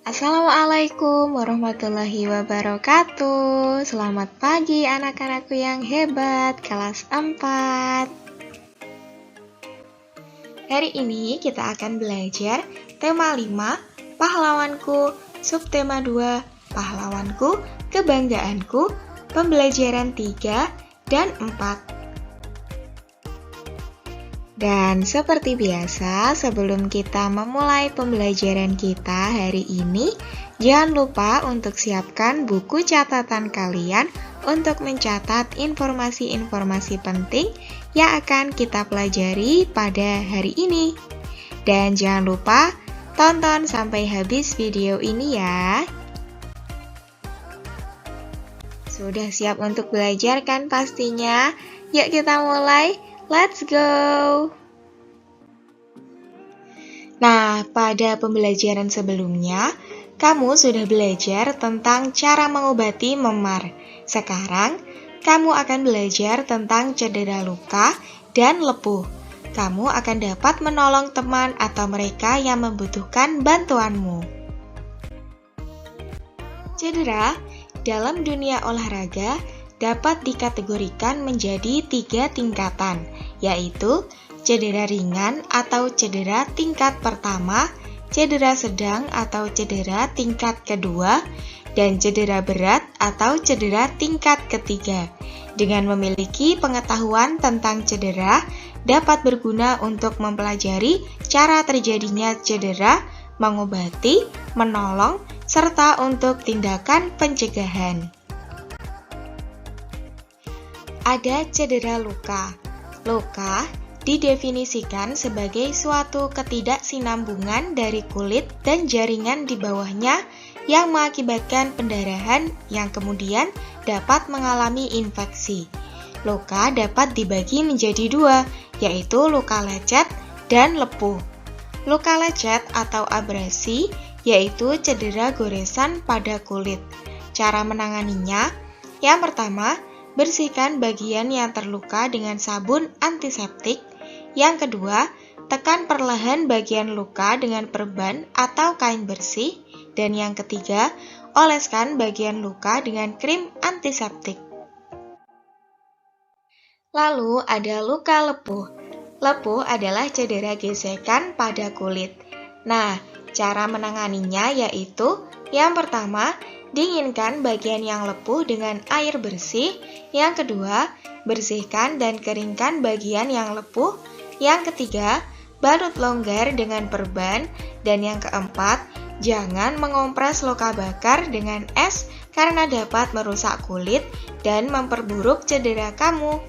Assalamualaikum warahmatullahi wabarakatuh. Selamat pagi anak-anakku yang hebat, kelas 4. Hari ini kita akan belajar tema 5, pahlawanku, subtema 2, pahlawanku, kebanggaanku, pembelajaran 3 dan 4. Dan seperti biasa, sebelum kita memulai pembelajaran kita hari ini, jangan lupa untuk siapkan buku catatan kalian untuk mencatat informasi-informasi penting yang akan kita pelajari pada hari ini. Dan jangan lupa tonton sampai habis video ini ya. Sudah siap untuk belajar kan pastinya? Yuk kita mulai. Let's go! Nah, pada pembelajaran sebelumnya, kamu sudah belajar tentang cara mengobati memar. Sekarang, kamu akan belajar tentang cedera luka dan lepuh. Kamu akan dapat menolong teman atau mereka yang membutuhkan bantuanmu. Cedera dalam dunia olahraga dapat dikategorikan menjadi 3 tingkatan, yaitu cedera ringan atau cedera tingkat pertama, cedera sedang atau cedera tingkat kedua, dan cedera berat atau cedera tingkat ketiga. Dengan memiliki pengetahuan tentang cedera, dapat berguna untuk mempelajari cara terjadinya cedera, mengobati, menolong, serta untuk tindakan pencegahan. Ada cedera luka. Luka didefinisikan sebagai suatu ketidaksinambungan dari kulit dan jaringan di bawahnya yang mengakibatkan pendarahan yang kemudian dapat mengalami infeksi. Luka dapat dibagi menjadi 2, yaitu luka lecet dan lepuh. Luka lecet atau abrasi yaitu cedera goresan pada kulit. Cara menanganinya, yang pertama, bersihkan bagian yang terluka dengan sabun antiseptik. Yang kedua, tekan perlahan bagian luka dengan perban atau kain bersih. Dan yang ketiga, oleskan bagian luka dengan krim antiseptik. Lalu ada luka lepuh. Lepuh adalah cedera gesekan pada kulit. Nah, cara menanganinya yaitu yang pertama, dinginkan bagian yang lepuh dengan air bersih. Yang kedua, bersihkan dan keringkan bagian yang lepuh. Yang ketiga, balut longgar dengan perban. Dan yang keempat, jangan mengompres luka bakar dengan es karena dapat merusak kulit dan memperburuk cedera kamu.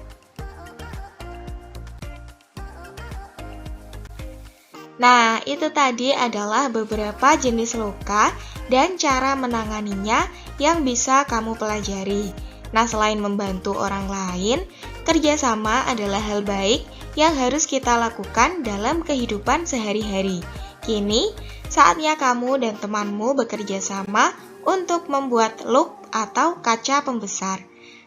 Nah, itu tadi adalah beberapa jenis luka dan cara menanganinya yang bisa kamu pelajari. Nah, selain membantu orang lain, kerjasama adalah hal baik yang harus kita lakukan dalam kehidupan sehari-hari. Kini, saatnya kamu dan temanmu bekerja sama untuk membuat loop atau kaca pembesar.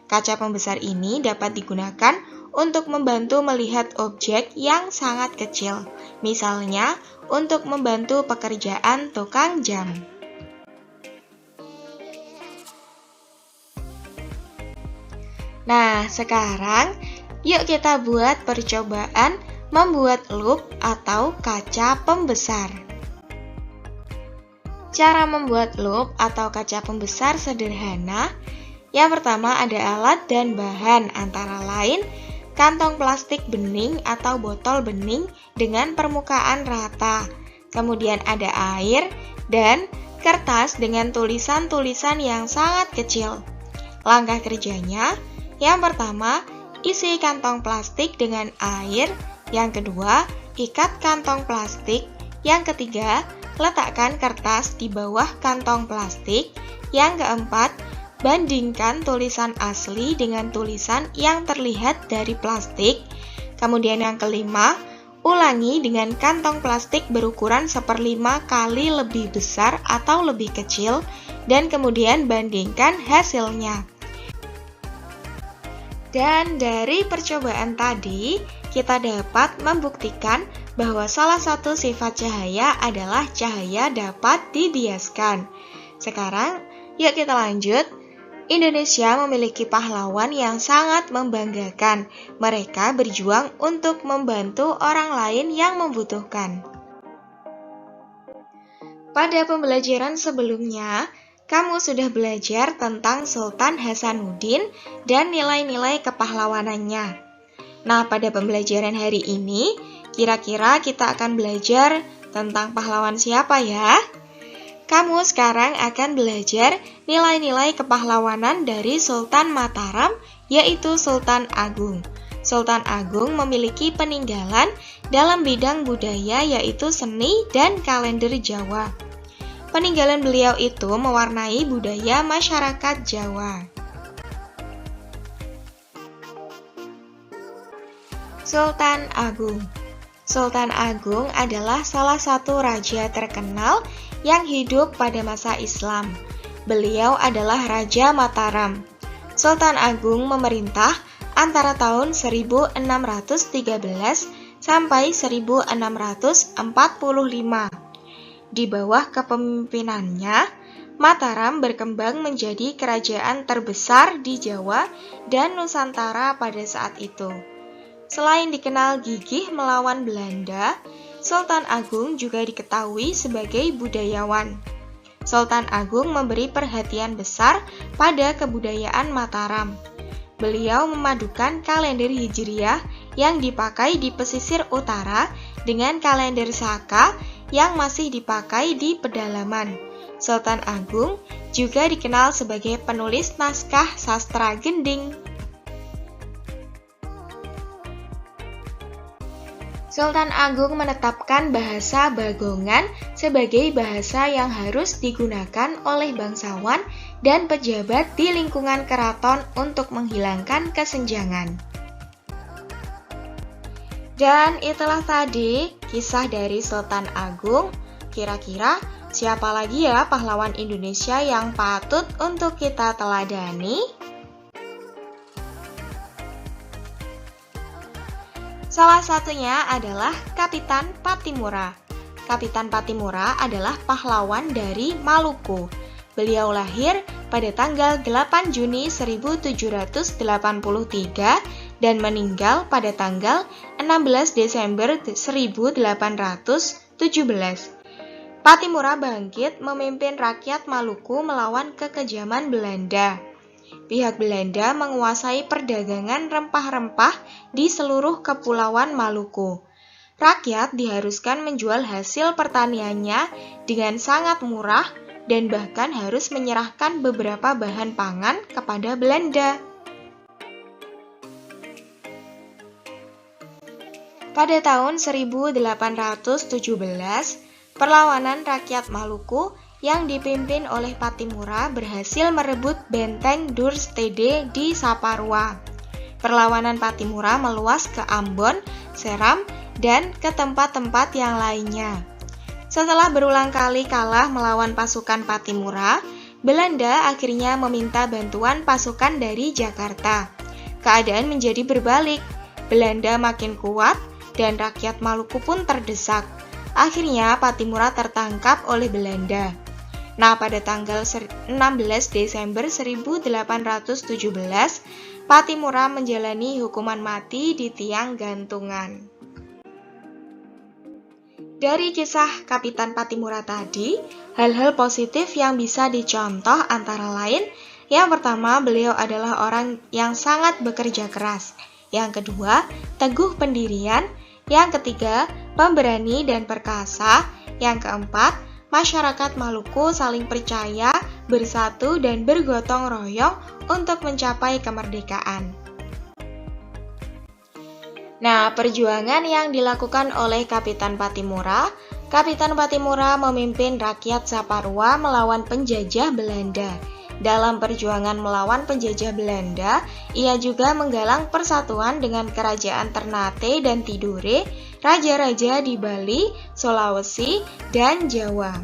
Kaca pembesar ini dapat digunakan untuk membantu melihat objek yang sangat kecil, misalnya untuk membantu pekerjaan tukang jam. Nah, sekarang yuk kita buat percobaan membuat loop atau kaca pembesar. Cara membuat loop atau kaca pembesar sederhana. Yang pertama ada alat dan bahan, antara lain kantong plastik bening atau botol bening dengan permukaan rata. Kemudian ada air dan kertas dengan tulisan-tulisan yang sangat kecil. Langkah kerjanya, yang pertama, isi kantong plastik dengan air. Yang kedua, ikat kantong plastik. Yang ketiga, letakkan kertas di bawah kantong plastik. Yang keempat, bandingkan tulisan asli dengan tulisan yang terlihat dari plastik. Kemudian yang kelima, ulangi dengan kantong plastik berukuran 1/5 kali lebih besar atau lebih kecil, dan kemudian bandingkan hasilnya. Dan dari percobaan tadi, kita dapat membuktikan bahwa salah satu sifat cahaya adalah cahaya dapat dibiaskan. Sekarang, yuk kita lanjut. Indonesia memiliki pahlawan yang sangat membanggakan. Mereka berjuang untuk membantu orang lain yang membutuhkan. Pada pembelajaran sebelumnya, kamu sudah belajar tentang Sultan Hasanuddin dan nilai-nilai kepahlawanannya. Nah, pada pembelajaran hari ini, kira-kira kita akan belajar tentang pahlawan siapa ya? Kamu sekarang akan belajar nilai-nilai kepahlawanan dari Sultan Mataram, yaitu Sultan Agung. Sultan Agung memiliki peninggalan dalam bidang budaya yaitu seni dan kalender Jawa. Peninggalan beliau itu mewarnai budaya masyarakat Jawa. Sultan Agung. Sultan Agung adalah salah satu raja terkenal yang hidup pada masa Islam. Beliau adalah Raja Mataram. Sultan Agung memerintah antara tahun 1613 sampai 1645. Di bawah kepemimpinannya, Mataram berkembang menjadi kerajaan terbesar di Jawa dan Nusantara pada saat itu. Selain dikenal gigih melawan Belanda, Sultan Agung juga diketahui sebagai budayawan. Sultan Agung memberi perhatian besar pada kebudayaan Mataram. Beliau memadukan kalender Hijriah yang dipakai di pesisir utara dengan kalender Saka yang masih dipakai di pedalaman. Sultan Agung juga dikenal sebagai penulis naskah sastra gending. Sultan Agung menetapkan bahasa Bagongan sebagai bahasa yang harus digunakan oleh bangsawan dan pejabat di lingkungan keraton untuk menghilangkan kesenjangan. Dan itulah tadi kisah dari Sultan Agung. Kira-kira siapa lagi ya pahlawan Indonesia yang patut untuk kita teladani? Salah satunya adalah Kapitan Patimura. Kapitan Patimura adalah pahlawan dari Maluku. Beliau lahir pada tanggal 8 Juni 1783 dan meninggal pada tanggal 16 Desember 1817. Patimura bangkit memimpin rakyat Maluku melawan kekejaman Belanda. Pihak Belanda menguasai perdagangan rempah-rempah di seluruh kepulauan Maluku. Rakyat diharuskan menjual hasil pertaniannya dengan sangat murah dan bahkan harus menyerahkan beberapa bahan pangan kepada Belanda. Pada tahun 1817, perlawanan rakyat Maluku yang dipimpin oleh Patimura berhasil merebut benteng Durstede di Saparua. Perlawanan Patimura meluas ke Ambon, Seram, dan ke tempat-tempat yang lainnya. Setelah berulang kali kalah melawan pasukan Patimura, Belanda akhirnya meminta bantuan pasukan dari Jakarta. Keadaan menjadi berbalik. Belanda makin kuat dan rakyat Maluku pun terdesak. Akhirnya Patimura tertangkap oleh Belanda. Nah, pada tanggal 16 Desember 1817, Patimura menjalani hukuman mati di tiang gantungan. Dari kisah Kapitan Patimura tadi, hal-hal positif yang bisa dicontoh antara lain, yang pertama, beliau adalah orang yang sangat bekerja keras. Yang kedua, teguh pendirian. Yang ketiga, pemberani dan perkasa. Yang keempat, masyarakat Maluku saling percaya, bersatu, dan bergotong royong untuk mencapai kemerdekaan. Nah, perjuangan yang dilakukan oleh Kapitan Patimura memimpin rakyat Saparua melawan penjajah Belanda. Dalam perjuangan melawan penjajah Belanda, ia juga menggalang persatuan dengan kerajaan Ternate dan Tidore, raja-raja di Bali, Sulawesi, dan Jawa.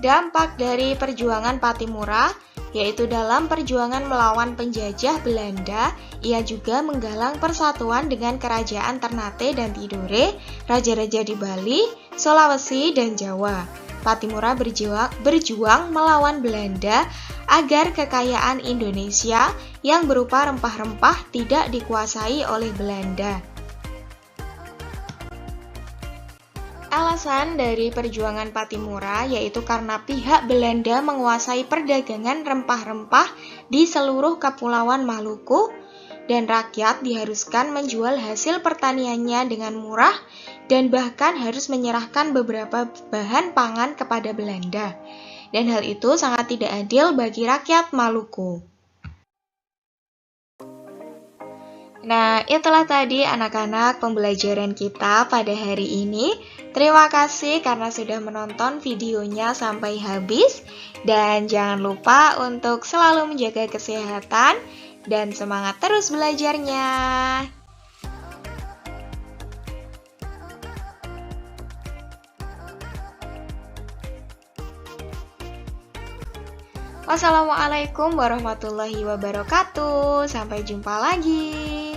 Dampak dari perjuangan Patimura yaitu dalam perjuangan melawan penjajah Belanda, ia juga menggalang persatuan dengan kerajaan Ternate dan Tidore, raja-raja di Bali, Sulawesi, dan Jawa. Pattimura berjuang melawan Belanda agar kekayaan Indonesia yang berupa rempah-rempah tidak dikuasai oleh Belanda. Alasan dari perjuangan Pattimura yaitu karena pihak Belanda menguasai perdagangan rempah-rempah di seluruh Kepulauan Maluku dan rakyat diharuskan menjual hasil pertaniannya dengan murah dan bahkan harus menyerahkan beberapa bahan pangan kepada Belanda. Dan hal itu sangat tidak adil bagi rakyat Maluku. Nah, itulah tadi anak-anak pembelajaran kita pada hari ini. Terima kasih karena sudah menonton videonya sampai habis. Dan jangan lupa untuk selalu menjaga kesehatan dan semangat terus belajarnya. Wassalamualaikum warahmatullahi wabarakatuh. Sampai jumpa lagi.